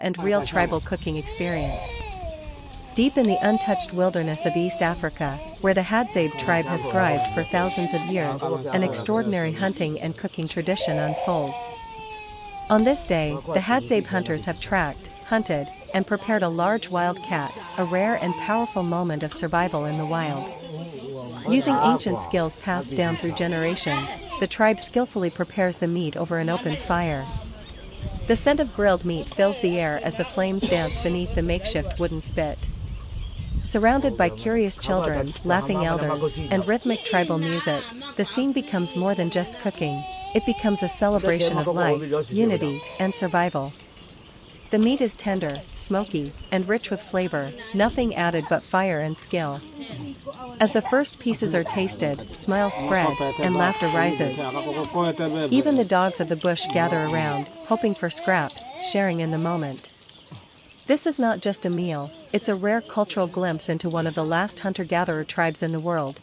and real tribal cooking experience. Deep in the untouched wilderness of East Africa, where the Hadzabe tribe has thrived for thousands of years, an extraordinary hunting and cooking tradition unfolds. On this day, the Hadzabe hunters have tracked, hunted, and prepared a large wild cat, a rare and powerful moment of survival in the wild. Using ancient skills passed down through generations, the tribe skillfully prepares the meat over an open fire. The scent of grilled meat fills the air as the flames dance beneath the makeshift wooden spit. Surrounded by curious children, laughing elders, and rhythmic tribal music, the scene becomes more than just cooking, it becomes a celebration of life, unity, and survival. The meat is tender, smoky, and rich with flavor, nothing added but fire and skill. As the first pieces are tasted, smiles spread, and laughter rises. Even the dogs of the bush gather around, hoping for scraps, sharing in the moment. This is not just a meal, it's a rare cultural glimpse into one of the last hunter-gatherer tribes in the world.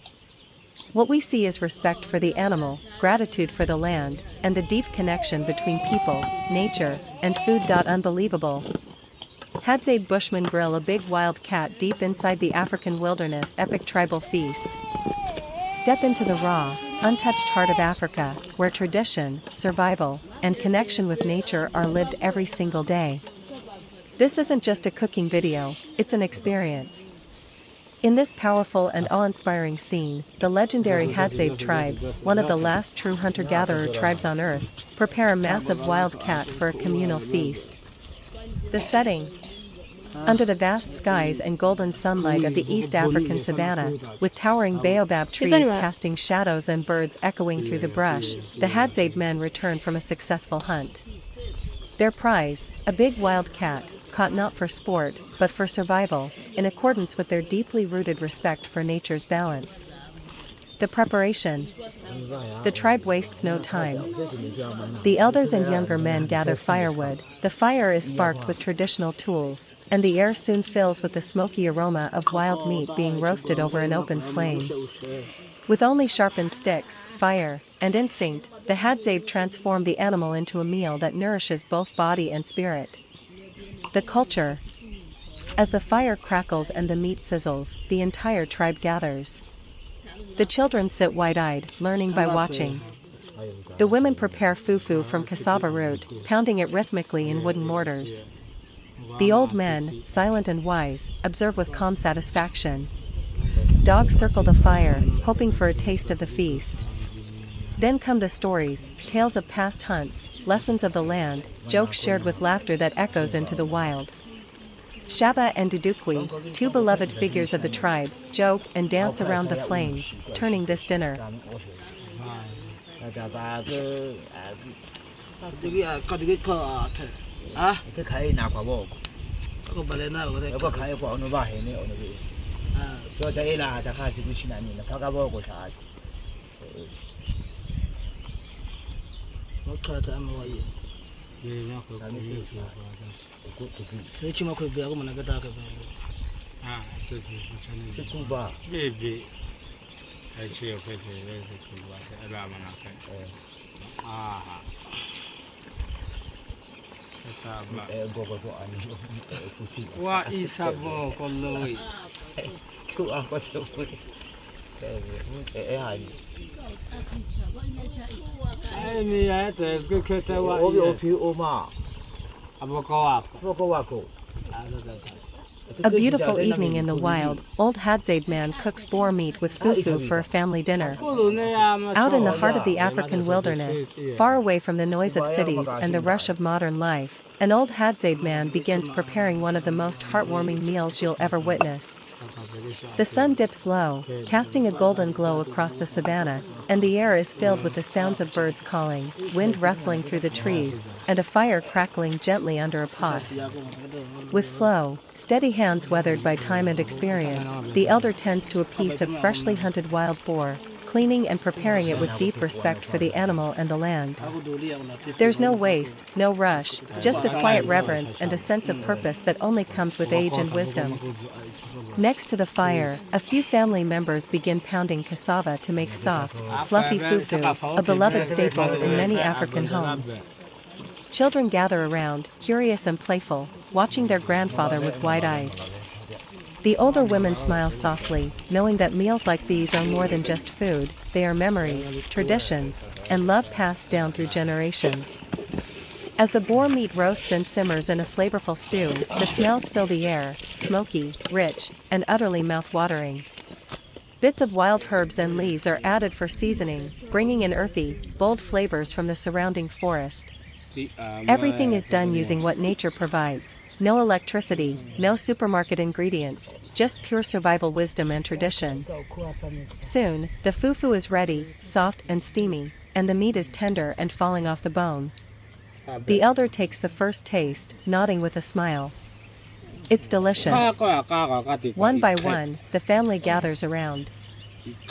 What we see is respect for the animal, gratitude for the land, and the deep connection between people, nature, and food. Unbelievable. Hadzabe Bushmen grill a big wild cat deep inside the African wilderness. Epic tribal feast. Step into the raw, untouched heart of Africa, where tradition, survival, and connection with nature are lived every single day. This isn't just a cooking video, it's an experience. In this powerful and awe-inspiring scene, the legendary Hadzabe tribe, one of the last true hunter-gatherer tribes on Earth, prepare a massive wild cat for a communal feast. The setting: under the vast skies and golden sunlight of the East African savanna, with towering baobab trees casting shadows and birds echoing through the brush, the Hadzabe men return from a successful hunt. Their prize, a big wild cat, caught not for sport, but for survival, in accordance with their deeply rooted respect for nature's balance. The preparation. The tribe wastes no time. The elders and younger men gather firewood, the fire is sparked with traditional tools, and the air soon fills with the smoky aroma of wild meat being roasted over an open flame. With only sharpened sticks, fire, and instinct, the Hadzabe transform the animal into a meal that nourishes both body and spirit. The culture. As the fire crackles and the meat sizzles, the entire tribe gathers. The children sit wide-eyed, learning by watching. The women prepare fufu from cassava root, pounding it rhythmically in wooden mortars. The old men, silent and wise, observe with calm satisfaction. Dogs circle the fire, hoping for a taste of the feast. Then come the stories, tales of past hunts, lessons of the land, jokes shared with laughter that echoes into the wild. Shaba and Dudukwi, two beloved figures of the tribe, joke and dance around the flames, turning this dinner. A beautiful evening in the wild, old Hadzabe man cooks boar meat with fufu for a family dinner. Out in the heart of the African wilderness, far away from the noise of cities and the rush of modern life, an old Hadzabe man begins preparing one of the most heartwarming meals you'll ever witness. The sun dips low, casting a golden glow across the savanna, and the air is filled with the sounds of birds calling, wind rustling through the trees, and a fire crackling gently under a pot. With slow, steady hands weathered by time and experience, the elder tends to a piece of freshly hunted wild boar, cleaning and preparing it with deep respect for the animal and the land. There's no waste, no rush, just a quiet reverence and a sense of purpose that only comes with age and wisdom. Next to the fire, a few family members begin pounding cassava to make soft, fluffy fufu, a beloved staple in many African homes. Children gather around, curious and playful, watching their grandfather with wide eyes. The older women smile softly, knowing that meals like these are more than just food, they are memories, traditions, and love passed down through generations. As the boar meat roasts and simmers in a flavorful stew, the smells fill the air, smoky, rich, and utterly mouth-watering. Bits of wild herbs and leaves are added for seasoning, bringing in earthy, bold flavors from the surrounding forest. Everything is done using what nature provides. No electricity, no supermarket ingredients, just pure survival wisdom and tradition. Soon, the fufu is ready, soft and steamy, and the meat is tender and falling off the bone. The elder takes the first taste, nodding with a smile. It's delicious. One by one, the family gathers around.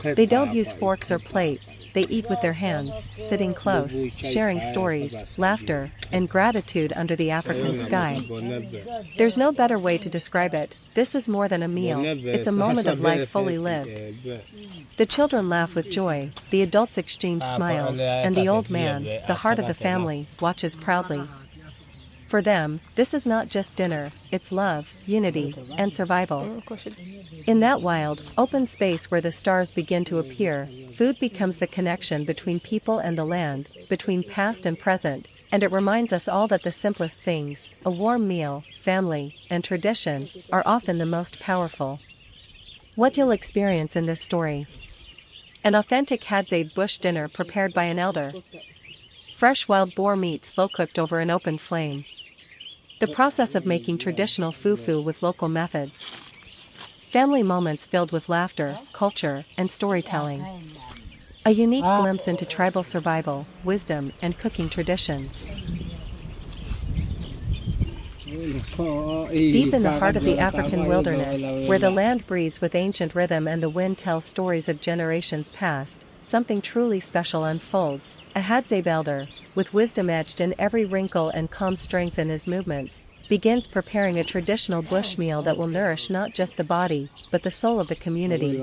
They don't use forks or plates, they eat with their hands, sitting close, sharing stories, laughter, and gratitude under the African sky. There's no better way to describe it. This is more than a meal, it's a moment of life fully lived. The children laugh with joy, the adults exchange smiles, and the old man, the heart of the family, watches proudly. For them, this is not just dinner, it's love, unity, and survival. In that wild, open space where the stars begin to appear, food becomes the connection between people and the land, between past and present, and it reminds us all that the simplest things, a warm meal, family, and tradition, are often the most powerful. What you'll experience in this story: an authentic Hadzabe bush dinner prepared by an elder. Fresh wild boar meat slow-cooked over an open flame. The process of making traditional fufu with local methods. Family moments filled with laughter, culture, and storytelling. A unique glimpse into tribal survival, wisdom, and cooking traditions. Deep in the heart of the African wilderness, where the land breathes with ancient rhythm and the wind tells stories of generations past, something truly special unfolds. A Hadzabe elder, with wisdom etched in every wrinkle and calm strength in his movements, begins preparing a traditional bush meal that will nourish not just the body, but the soul of the community.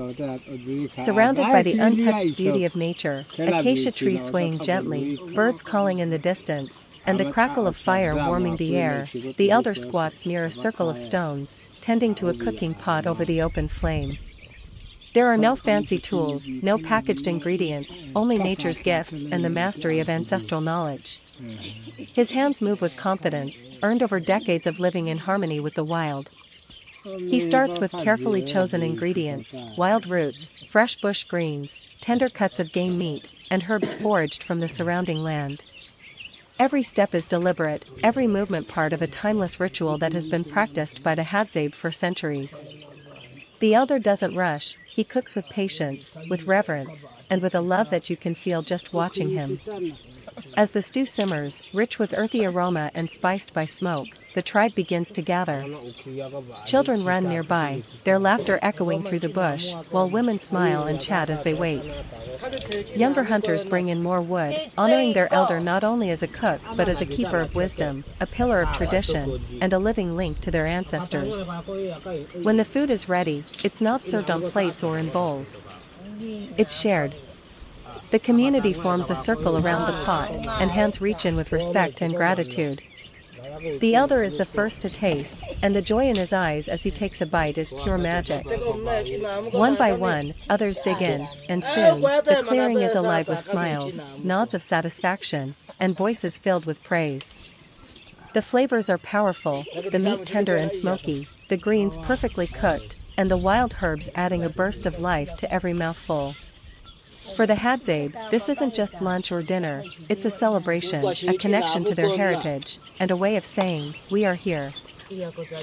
Surrounded by the untouched beauty of nature, acacia trees swaying gently, birds calling in the distance, and the crackle of fire warming the air, the elder squats near a circle of stones, tending to a cooking pot over the open flame. There are no fancy tools, no packaged ingredients, only nature's gifts and the mastery of ancestral knowledge. His hands move with confidence, earned over decades of living in harmony with the wild. He starts with carefully chosen ingredients, wild roots, fresh bush greens, tender cuts of game meat, and herbs foraged from the surrounding land. Every step is deliberate, every movement part of a timeless ritual that has been practiced by the Hadzabe for centuries. The elder doesn't rush, he cooks with patience, with reverence, and with a love that you can feel just watching him. As the stew simmers, rich with earthy aroma and spiced by smoke, the tribe begins to gather. Children run nearby, their laughter echoing through the bush, while women smile and chat as they wait. Younger hunters bring in more wood, honoring their elder not only as a cook but as a keeper of wisdom, a pillar of tradition, and a living link to their ancestors. When the food is ready, it's not served on plates or in bowls. It's shared. The community forms a circle around the pot, and hands reach in with respect and gratitude. The elder is the first to taste, and the joy in his eyes as he takes a bite is pure magic. One by one, others dig in, and soon, the clearing is alive with smiles, nods of satisfaction, and voices filled with praise. The flavors are powerful, the meat tender and smoky, the greens perfectly cooked, and the wild herbs adding a burst of life to every mouthful. For the Hadzabe, this isn't just lunch or dinner, it's a celebration, a connection to their heritage, and a way of saying, we are here.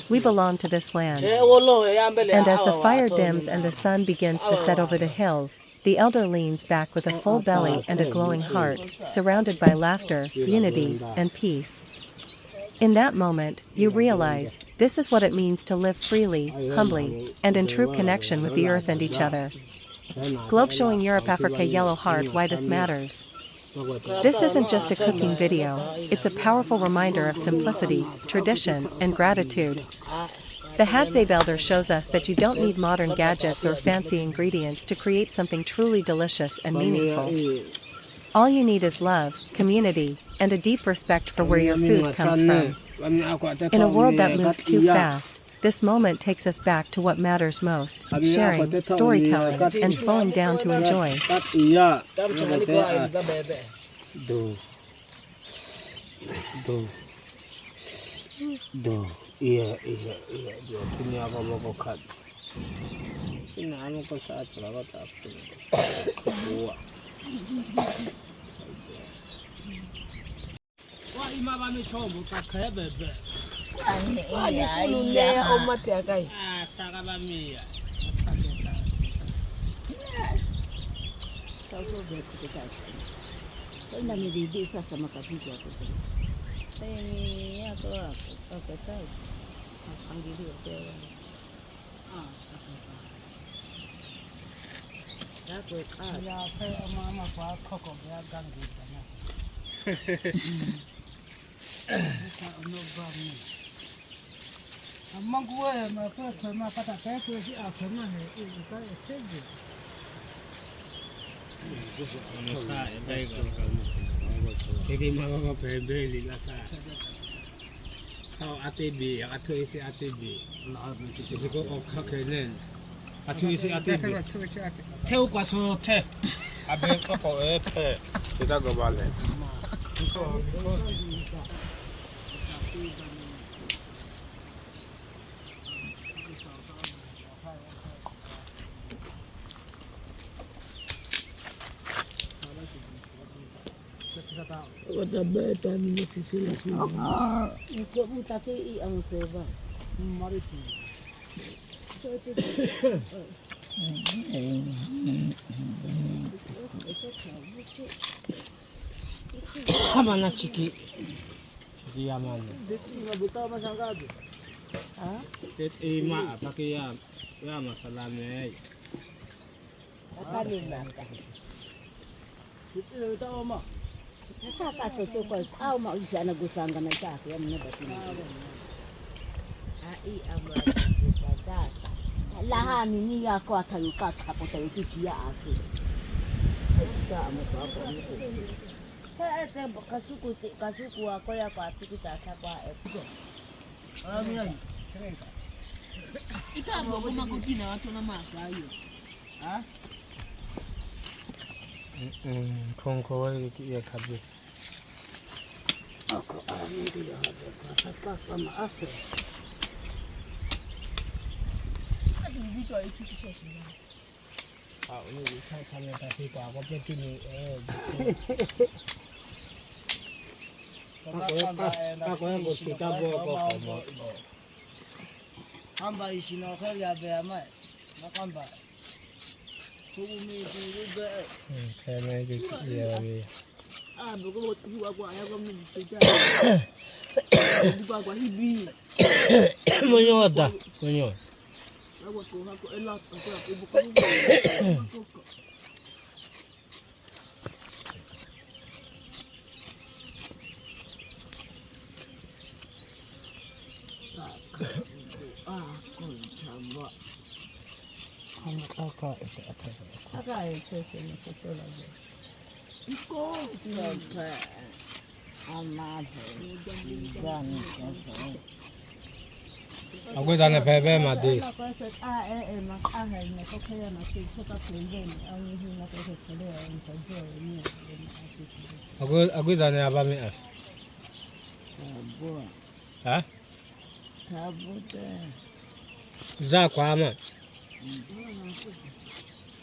We belong to this land. And as the fire dims and the sun begins to set over the hills, the elder leans back with a full belly and a glowing heart, surrounded by laughter, unity, and peace. In that moment, you realize, this is what it means to live freely, humbly, and in true connection with the earth and each other. Globe showing Europe, Africa, yellow heart, why this matters. This isn't just a cooking video, it's a powerful reminder of simplicity, tradition, and gratitude. The Hadzabe elder shows us that you don't need modern gadgets or fancy ingredients to create something truly delicious and meaningful. All you need is love, community, and a deep respect for where your food comes from. In a world that moves too fast, this moment takes us back to what matters most: sharing, storytelling, and slowing down to enjoy.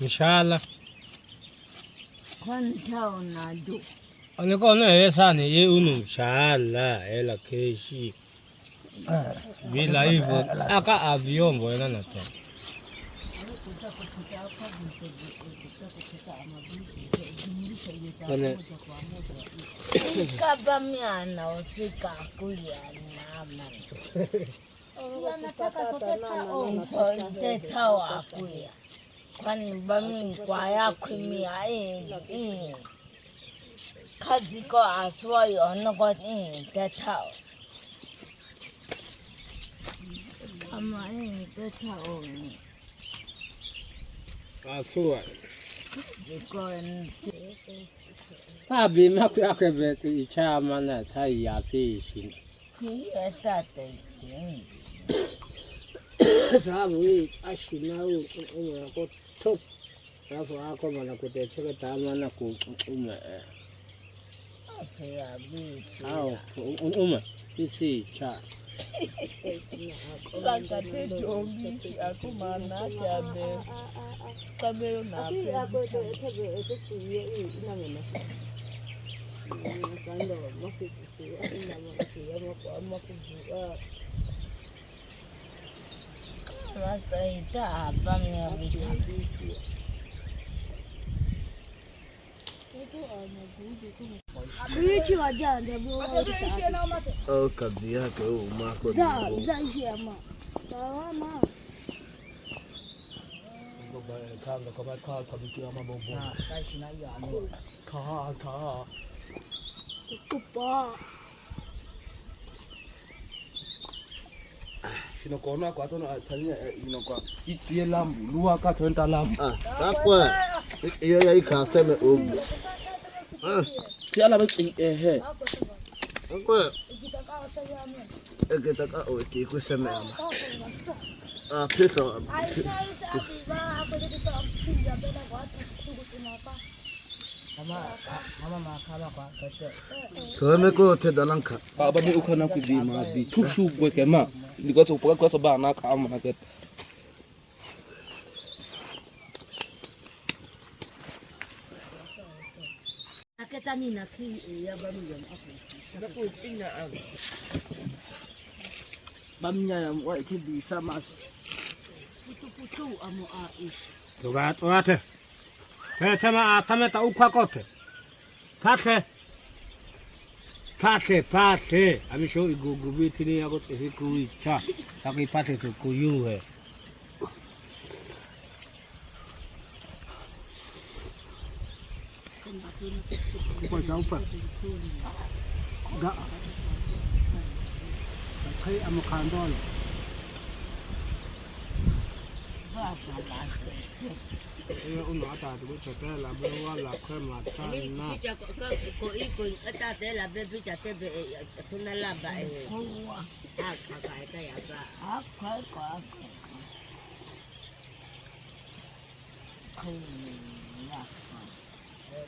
Inshallah. Onekona yesani ye unu inshallah ela keshi. Bila hivyo aka aviombo ena nato. Kabamiana usika kuya nama. Sote tawa kuya. Kwani bami kwa yako mia kazi ko aswayo nako tetao. Kama tetao. Aswa. Ziko Papi, ma qui a che vezzi c'è manna tai a pesci. Chi è stato Sabe, acho não uma coisa top. Eu vou como na coisa chega tá mana com uma. sei a vita. Uma. Isi cha. Kakate jongi ako mana kabe. Kabe na pe. Matsaita apa mnyabita. Kuichi wajanja Oh, kazi yake huyu mako. za ishi ama. Tawama. Kanga kwa kwa bikia mambo. Ta. Kupa. Sinokona kwa tona tania inokwa. Itie lambu, luwa ka twenta lambu. Takwa. Iyo ya ikaseme ogu. Tiala beki ehe. Takwa. Ekitaka oti kuseme ama. Pesa. Mama makala kwa kete. So meko te dalanka. Baba ni ukana kudima bi tushu gweke ma. Ndiko so kwa so ba na ka ama na ke. Aketa nina ki ya bamu ya afu. Ndako ina ang. Bamnya ya mwa itibi sama. Putu amo aish. Toate. Tama asameta ukwakote. Pase. Amisho igugubiti ni yako tsikuicha. Taki pase tukuyuhe. Upa. Ga. Chai amukandolo. Iyo unata tukuchekela bewa la krema tana. Ko iko ata te la bebe cha te be tuna la ba e. Aka ita ya ba. Aka.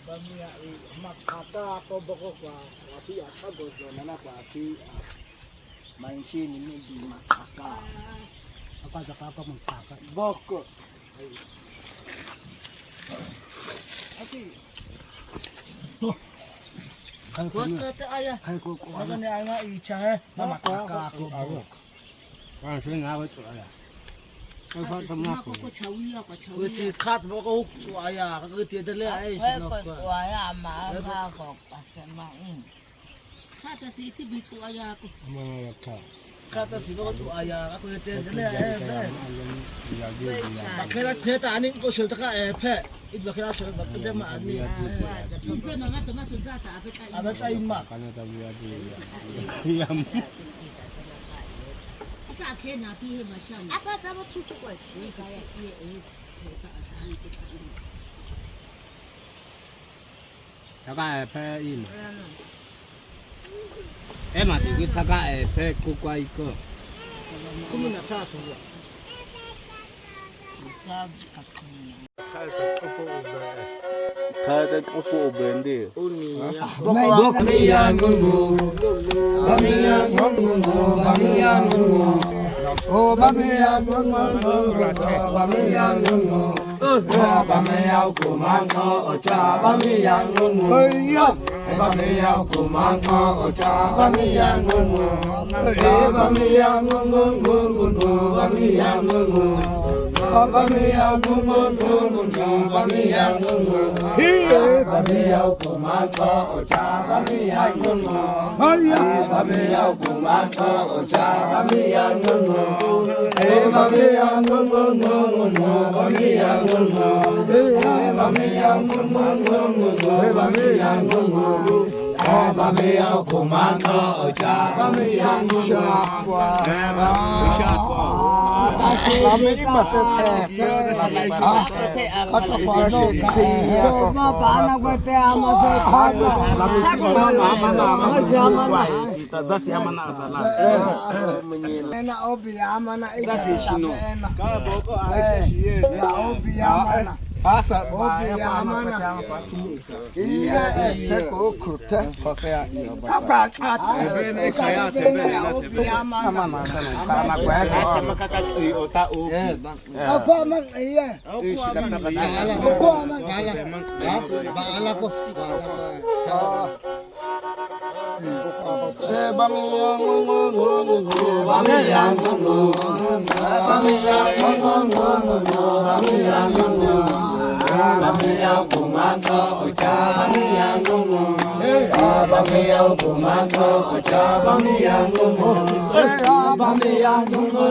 Bamnya makata to boko kwa wapi atago na kwa ati mainchini ni bi makaka. Akaza papa mkaka. Boko. Asi. Kota aya. Ko. Ada ni anga icha mama kaka ko. Wa shin ngawe tu aya. Ko tamna ko. Kuti khat boko tu aya ka ti de le ai sino Ko ko. aya ma ko pasema. Kata si iti bitu aya ko. Ma ka. Kata si boko tu aya ka ti de le ai. Kela theta ani ko shul ta e phe. It ba kela shul ba ta ma ani. Inse mama toma sulzata afeta. Aba ta imma. Kana tabia dia. Yam. Ata kena pihe mashamba. Apa tama tutu kwa. Saya sie Taka pe ina. Ema tiki taka pe kukwa iko. Kumi na tatu. Kada kopo ubende. Boko Bamia ngungu. Oh bamia ngungu. Bamia ngungu. Bamia kumango ocha bamia ngungu. Bamia kumango ocha bamia ngungu. Bamia ngungu. Bamia ngungu. Bamia ngungu. Bamia ngungu. Bamia kumango ocha bamia ngungu. Bamia kumango ocha bamia ngungu. Bamia ngungu. Bamia ngungu. Bamia ngungu. Bamia ngungu. Bamia kumango ocha bamia ngungu. เราไม่ได้มาแท้ก็ต้องขอโทษมาปานักเตะมาเสียขอเราไม่สิมาเสียมันจะเสียมันอะไรนะโอบิอามันนะอีกนะก็บอกก็ไอ้เชี่ยโอบิอามันนะpassa o biamana iya teko kuta kosea papa bene kaya tebe o biamana kana kwa sema kaka ota o apa man iya apa man bala ko Bamiya kumando ocha bamiya ngumu bamiya kumando ocha bamiya ngumu bamiya ngumu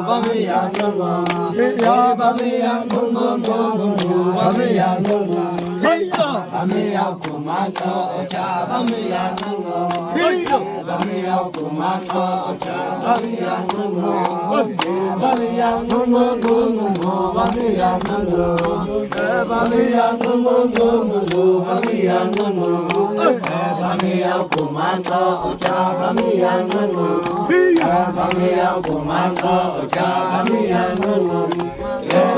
bamiya ngumu bamiya ngumu bamiya ngumu bamiya kumando ocha bamiya ngumu bamiya kumando ocha bamiya ngumu bamiya ngumu bamiya ngumu bamiya ngumu bamiya ngumu bamiya kumando ocha bamiya ngumu bamiya kumando ocha bamiya ngumu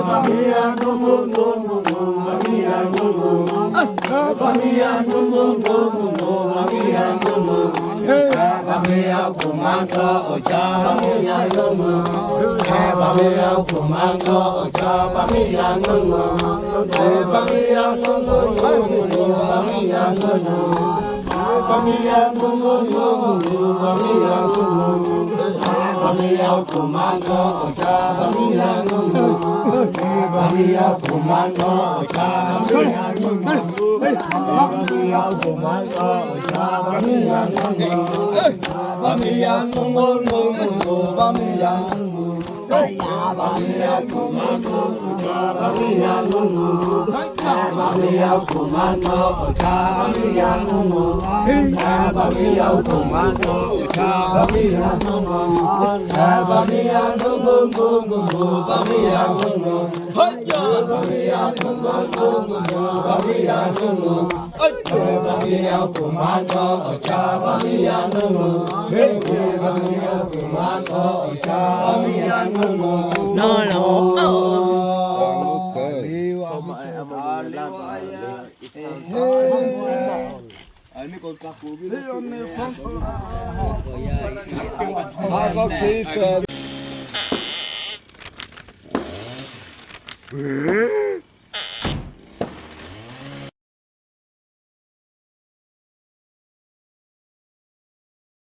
bamiya ngumu bamiya ngumu bamiya ngumu bamiya ngumu bamiya kumando ocha bamiya ngumu bamiya kumando ocha bamiya ngumu bamiya ngumu bamiya ngumu bamiya ngumu bamiya ngumu bamiya kumando ocha bamiya ngumu bamiya kumando ocha bamiya ngumu bamiya kumando ocha bamiya ngumu bamiya ngumu bamiya ngumu bamiya kumando ocha bamiya ngumu bamiya kumando ocha bamiya ngumu bamiya kumando ocha bamiya ngumu bamiya ngumu bamiya ngumu bamiya kumando bamiya ngumu bamiya kumando ocha bamiya ngumu bamiya kumando ocha bamiya ngumu no Ini kau kaku bila aku kita.